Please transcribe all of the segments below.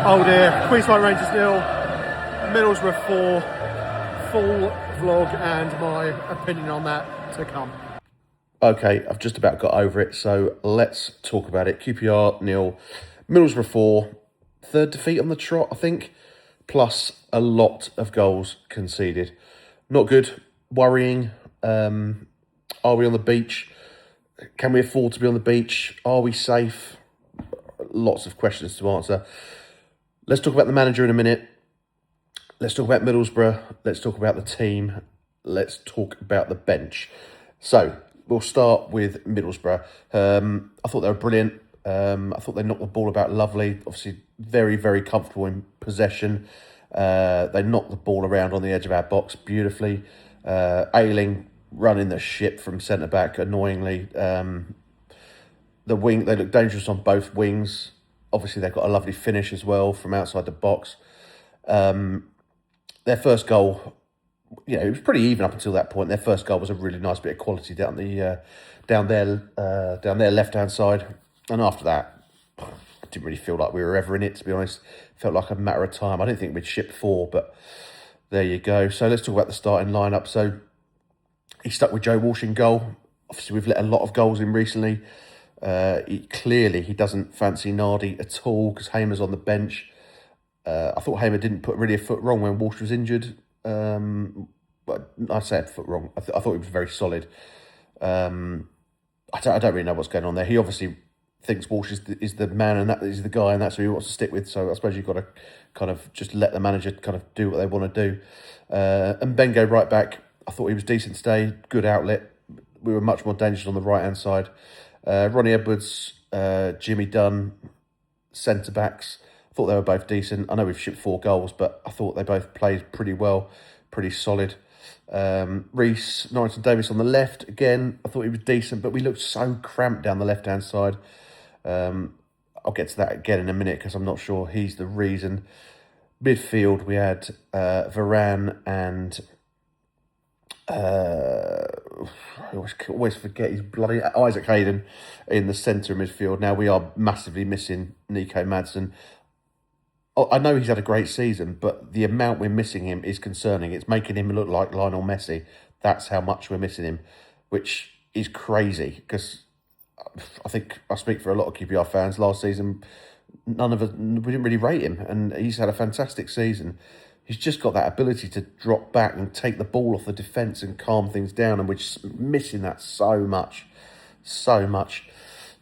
Oh dear, Queensland Rangers 0, Middlesbrough 4, full vlog and my opinion on that to come. Okay, I've just about got over it, so let's talk about it. QPR 0, Middlesbrough 4, third defeat on the trot, I think, plus a lot of goals conceded. Not good, worrying. Are we on the beach? Can we afford to be on the beach? Are we safe? Lots of questions to answer. Let's talk about the manager in a minute. Let's talk about Middlesbrough. Let's talk about the team. Let's talk about the bench. So, we'll start with Middlesbrough. I thought they were brilliant. I thought they knocked the ball about lovely. Obviously, very, very comfortable in possession. They knocked the ball around on the edge of our box beautifully. Ayling running the ship from centre-back, annoyingly. The wing, they look dangerous on both wings. Obviously, they've got a lovely finish as well from outside the box. Their first goal, it was pretty even up until that point. Their first goal was a really nice bit of quality down their left-hand side. And after that, I didn't really feel like we were ever in it, to be honest. Felt like a matter of time. I didn't think we'd shipped 4, but there you go. So let's talk about the starting lineup. So he stuck with Joe Walsh in goal. Obviously, we've let a lot of goals in recently. He doesn't fancy Nardi at all because Hamer's on the bench. I thought Hamer didn't put really a foot wrong when Walsh was injured. But I said foot wrong. I thought he was very solid. I don't really know what's going on there. He obviously thinks Walsh is the man and that is the guy and that's who he wants to stick with. So I suppose you've got to kind of just let the manager kind of do what they want to do. And Bengo right back. I thought he was decent today. Good outlet. We were much more dangerous on the right-hand side. Ronnie Edwards, Jimmy Dunn, centre-backs. I thought they were both decent. I know we've shipped 4 goals, but I thought they both played pretty well, pretty solid. Reece, Norrington Davis on the left. Again, I thought he was decent, but we looked so cramped down the left-hand side. I'll get to that again in a minute because I'm not sure he's the reason. Midfield, we had Varane and... I always forget his bloody Isaac Hayden in the centre of midfield. Now we are massively missing Nico Madsen. I know he's had a great season, but the amount we're missing him is concerning. It's making him look like Lionel Messi. That's how much we're missing him, which is crazy because I think I speak for a lot of QPR fans. Last season, we didn't really rate him, and he's had a fantastic season. He's just got that ability to drop back and take the ball off the defence and calm things down, and we're just missing that so much. So much.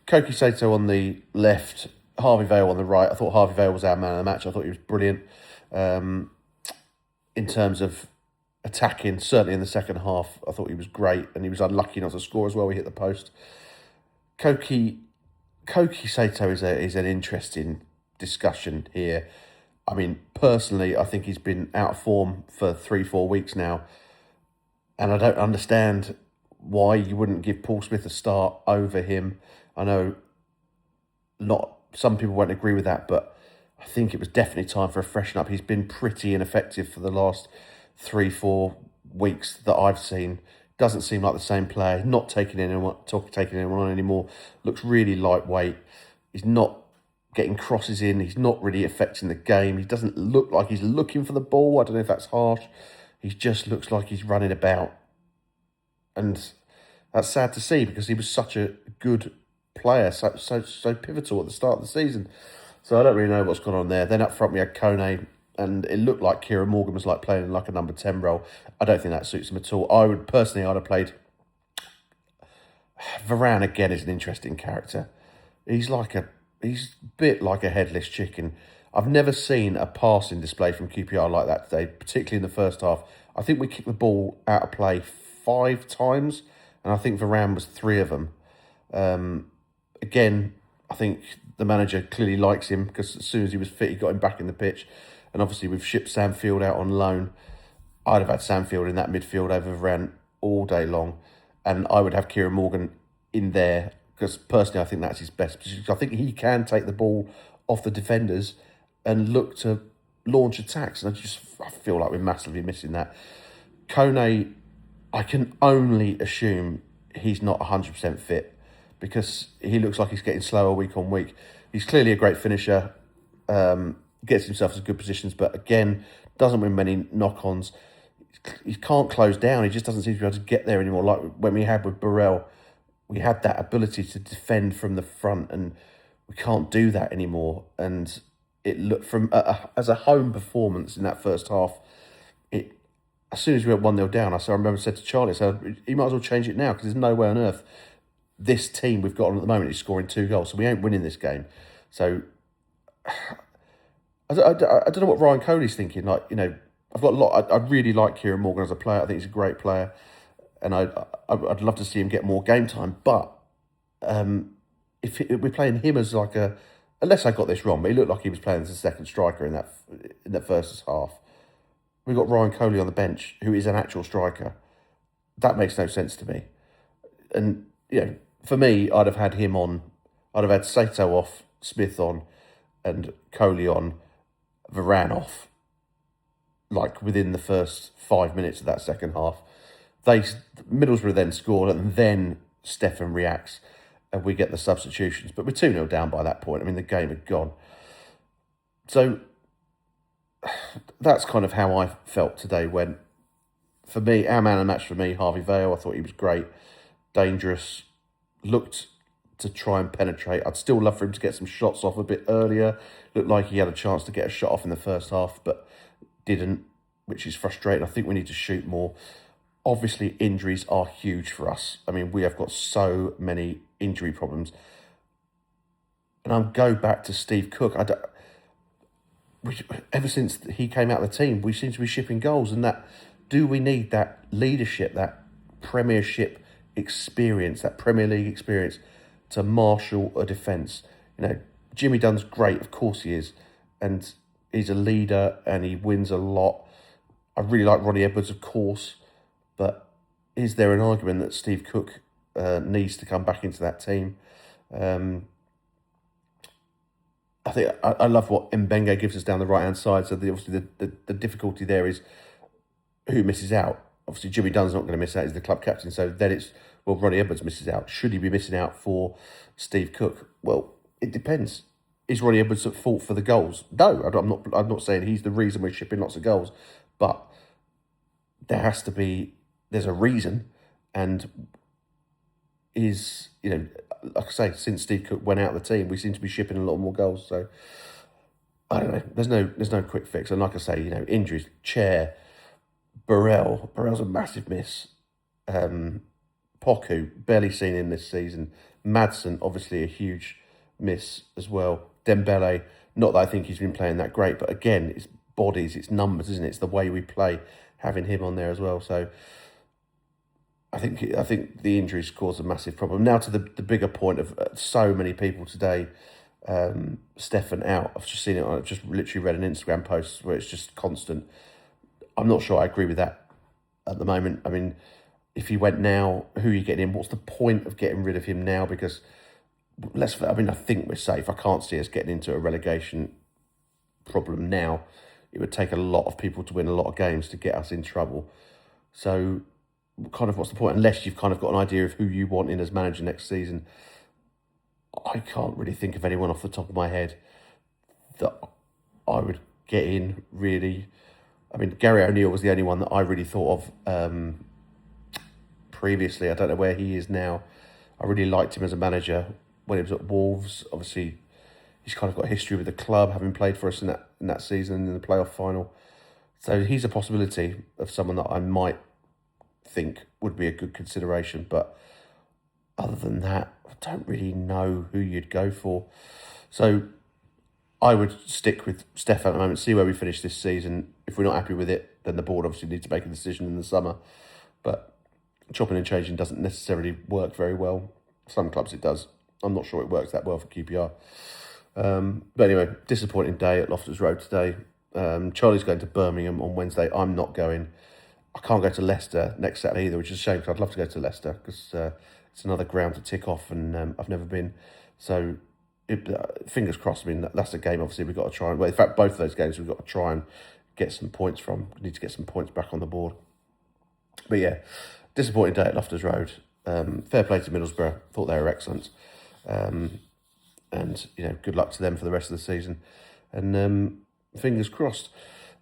Koki Sato on the left, Harvey Vale on the right. I thought Harvey Vale was our man of the match. I thought he was brilliant in terms of attacking, certainly in the second half. I thought he was great, and he was unlucky not to score as well. He hit the post. Koki Sato is an interesting discussion here. I mean, personally, I think he's been out of form for 3-4 weeks now. And I don't understand why you wouldn't give Paul Smith a start over him. I know some people won't agree with that, but I think it was definitely time for a freshen up. He's been pretty ineffective for the last 3-4 weeks that I've seen. Doesn't seem like the same player. Not taking anyone on anymore. Looks really lightweight. He's not getting crosses in. He's not really affecting the game. He doesn't look like he's looking for the ball. I don't know if that's harsh. He just looks like he's running about. And that's sad to see because he was such a good player, so pivotal at the start of the season. So I don't really know what's gone on there. Then up front we had Kone, and it looked like Kieran Morgan was like playing like a number 10 role. I don't think that suits him at all. I'd have played... Varane again is an interesting character. He's a bit like a headless chicken. I've never seen a passing display from QPR like that today, particularly in the first half. I think we kicked the ball out of play 5 times, and I think Varane was 3 of them. Again, I think the manager clearly likes him because as soon as he was fit, he got him back in the pitch. And obviously we've shipped Sam Field out on loan. I'd have had Sam Field in that midfield over Varane all day long. And I would have Kieran Morgan in there because personally I think that's his best position. I think he can take the ball off the defenders and look to launch attacks. And I feel like we're massively missing that. Kone, I can only assume he's not 100% fit because he looks like he's getting slower week on week. He's clearly a great finisher. gets himself into good positions, but again, doesn't win many knock-ons. He can't close down. He just doesn't seem to be able to get there anymore. Like when we had with Burrell, we had that ability to defend from the front, and we can't do that anymore. And it looked from as a home performance in that first half. It as soon as we went 1-0 down, I remember said to Charlie, "So you might as well change it now because there's no way on earth this team we've got on at the moment is scoring 2 goals, so we ain't winning this game." So I don't know what Ryan Coley's thinking. Like, you know, I've got a lot. I really like Kieran Morgan as a player. I think he's a great player, and I'd love to see him get more game time. But if we're playing him as like unless I got this wrong, but he looked like he was playing as a second striker in that first half. We've got Ryan Coley on the bench, who is an actual striker. That makes no sense to me. And you know, for me, I'd have had him on. I'd have had Sato off, Smith on, and Coley on, Varane like within the first 5 minutes of that second half. Middlesbrough then scored, and then Stefan reacts, and we get the substitutions. But we're 2-0 down by that point. I mean, the game had gone. So that's kind of how I felt today when, for me, our man of the match for me, Harvey Vale. I thought he was great, dangerous, looked to try and penetrate. I'd still love for him to get some shots off a bit earlier. Looked like he had a chance to get a shot off in the first half, but didn't, which is frustrating. I think we need to shoot more. Obviously, injuries are huge for us. I mean, we have got so many injury problems. And I'll go back to Steve Cook. Ever since he came out of the team, we seem to be shipping goals. And do we need that leadership, that Premiership experience, that Premier League experience to marshal a defence? You know, Jimmy Dunn's great, of course he is, and he's a leader and he wins a lot. I really like Ronnie Edwards, of course, but is there an argument that Steve Cook needs to come back into that team? I think I love what Mbenge gives us down the right-hand side. So obviously the difficulty there is who misses out. Obviously Jimmy Dunn's not going to miss out, he's the club captain. So then it's, well, Ronnie Edwards misses out. Should he be missing out for Steve Cook? Well, it depends. Is Ronnie Edwards at fault for the goals? No, I'm not saying he's the reason we're shipping lots of goals. But there's a reason. And is, you know, like I say, since Steve Cook went out of the team, we seem to be shipping a lot more goals. So I don't know. There's no quick fix. And like I say, you know, injuries, Chair, Burrell's a massive miss. Poku, barely seen in this season. Madsen, obviously a huge miss as well. Dembele, not that I think he's been playing that great, but again, it's bodies, it's numbers, isn't it? It's the way we play, having him on there as well. So I think the injuries cause a massive problem. Now to the bigger point of so many people today, Stefan out. I've just seen it. I've just literally read an Instagram post where it's just constant. I'm not sure I agree with that at the moment. I mean, if he went now, who are you getting in? What's the point of getting rid of him now? Because I think we're safe. I can't see us getting into a relegation problem now. It would take a lot of people to win a lot of games to get us in trouble. So kind of what's the point? Unless you've kind of got an idea of who you want in as manager next season. I can't really think of anyone off the top of my head that I would get in, really. I mean, Gary O'Neill was the only one that I really thought of previously. I don't know where he is now. I really liked him as a manager when he was at Wolves. Obviously, he's kind of got a history with the club, having played for us in that season in the playoff final. So he's a possibility of someone that I might think would be a good consideration. But other than that, I don't really know who you'd go for. So I would stick with Stefan at the moment, see where we finish this season. If we're not happy with it, then the board obviously needs to make a decision in the summer. But chopping and changing doesn't necessarily work very well. Some clubs it does. I'm not sure it works that well for QPR. But anyway, disappointing day at Loftus Road today. Charlie's going to Birmingham on Wednesday. I'm not going. I can't go to Leicester next Saturday either, which is a shame because I'd love to go to Leicester because it's another ground to tick off and I've never been. So fingers crossed. I mean, that's a game obviously we've got to try and... Well, in fact, both of those games we've got to try and get some points from. We need to get some points back on the board. But yeah, disappointing day at Loftus Road. Fair play to Middlesbrough. Thought they were excellent. And, you know, good luck to them for the rest of the season. And fingers crossed.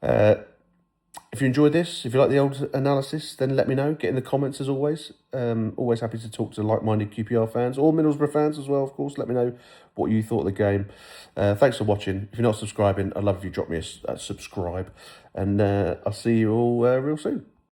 If you enjoyed this, if you like the old analysis, then let me know. Get in the comments as always. Always happy to talk to like-minded QPR fans or Middlesbrough fans as well, of course. Let me know what you thought of the game. Thanks for watching. If you're not subscribing, I'd love if you drop me a subscribe. And I'll see you all real soon.